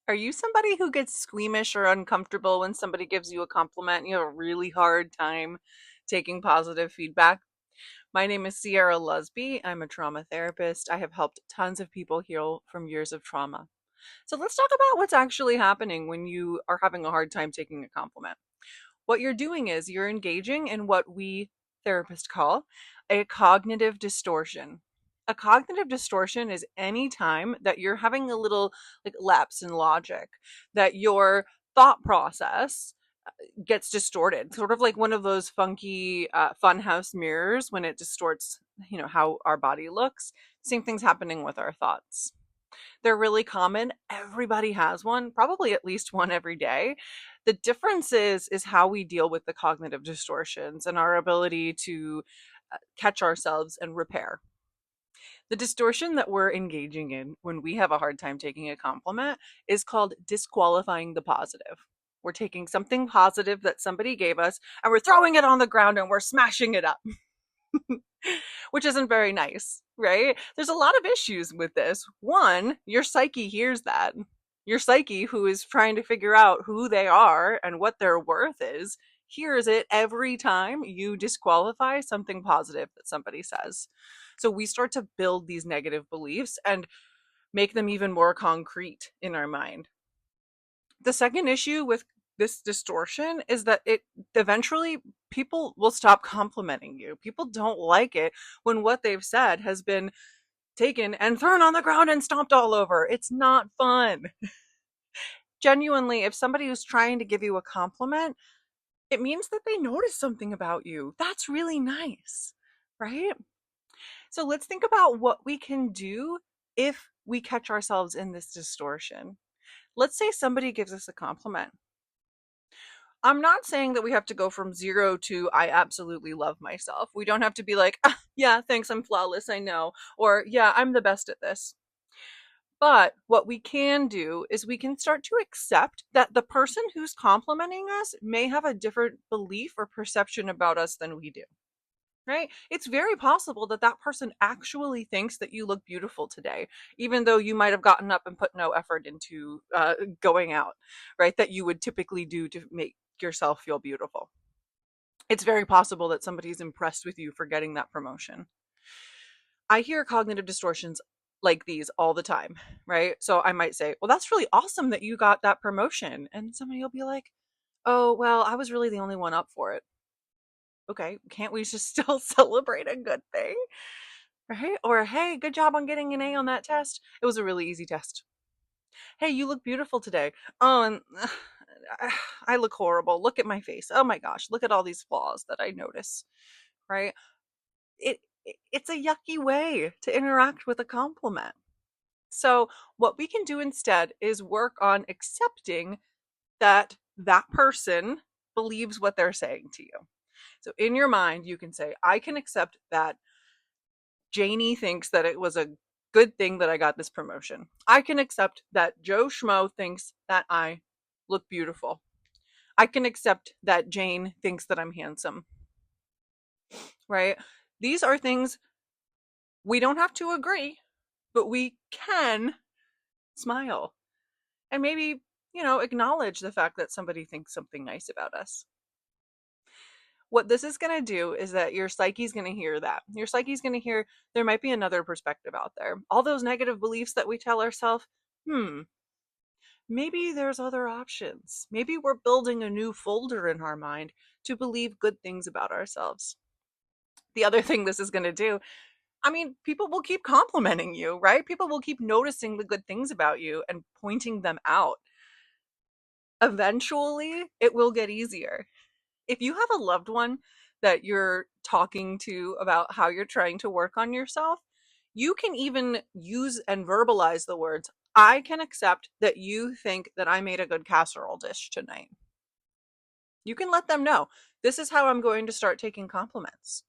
Are you somebody who gets squeamish or uncomfortable when somebody gives you a compliment and you have a really hard time taking positive feedback? My name is Sierra Lusby. I'm a trauma therapist. I have helped tons of people heal from years of trauma. So let's talk about what's actually happening when you are having a hard time taking a compliment. What you're doing is you're engaging in what we therapists call a cognitive distortion. A cognitive distortion is any time that you're having a little like lapse in logic, that your thought process gets distorted, sort of like one of those funky funhouse mirrors when it distorts, how our body looks. Same thing's happening with our thoughts. They're really common. Everybody has one, probably at least one every day. The difference is how we deal with the cognitive distortions and our ability to catch ourselves and repair. The distortion that we're engaging in when we have a hard time taking a compliment is called disqualifying the positive. We're taking something positive that somebody gave us and we're throwing it on the ground and we're smashing it up. Which isn't very nice, right? There's a lot of issues with this. One, your psyche hears that. Your psyche, who is trying to figure out who they are and what their worth is, hears it every time you disqualify something positive that somebody says. So we start to build these negative beliefs and make them even more concrete in our mind. The second issue with this distortion is that it eventually people will stop complimenting you. People don't like it when what they've said has been taken and thrown on the ground and stomped all over. It's not fun. Genuinely, if somebody who's trying to give you a compliment, it means that they notice something about you. That's really nice, right? So let's think about what we can do if we catch ourselves in this distortion. Let's say somebody gives us a compliment. I'm not saying that we have to go from 0 to I absolutely love myself. We don't have to be like, "Ah, yeah, thanks, I'm flawless, I know," or yeah, I'm the best at this. But what we can do is we can start to accept that the person who's complimenting us may have a different belief or perception about us than we do. Right? It's very possible that that person actually thinks that you look beautiful today, even though you might have gotten up and put no effort into going out, right? That you would typically do to make yourself feel beautiful. It's very possible that somebody's impressed with you for getting that promotion. I hear cognitive distortions like these all the time, right? So I might say, well, that's really awesome that you got that promotion. And somebody will be like, oh, well, I was really the only one up for it. Okay, can't we just still celebrate a good thing? Right? Or, hey, good job on getting an A on that test. It was a really easy test. Hey, you look beautiful today. Oh, and I look horrible. Look at my face. Oh my gosh, look at all these flaws that I notice. Right? It's a yucky way to interact with a compliment. So, what we can do instead is work on accepting that that person believes what they're saying to you. So, in your mind, you can say, I can accept that Janie thinks that it was a good thing that I got this promotion. I can accept that Joe Schmo thinks that I look beautiful. I can accept that Jane thinks that I'm handsome, right? These are things we don't have to agree, but we can smile and maybe, acknowledge the fact that somebody thinks something nice about us. What this is going to do is that your psyche's going to hear that. Your psyche's going to hear there might be another perspective out there. All those negative beliefs that we tell ourselves, maybe there's other options. Maybe we're building a new folder in our mind to believe good things about ourselves. The other thing this is going to do, people will keep complimenting you, right? People will keep noticing the good things about you and pointing them out. Eventually, it will get easier. If you have a loved one that you're talking to about how you're trying to work on yourself, you can even use and verbalize the words, I can accept that you think that I made a good casserole dish tonight. You can let them know, this is how I'm going to start taking compliments.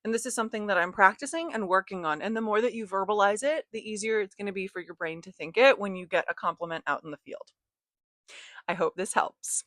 And this is something that I'm practicing and working on. And the more that you verbalize it, the easier it's going to be for your brain to think it when you get a compliment out in the field. I hope this helps.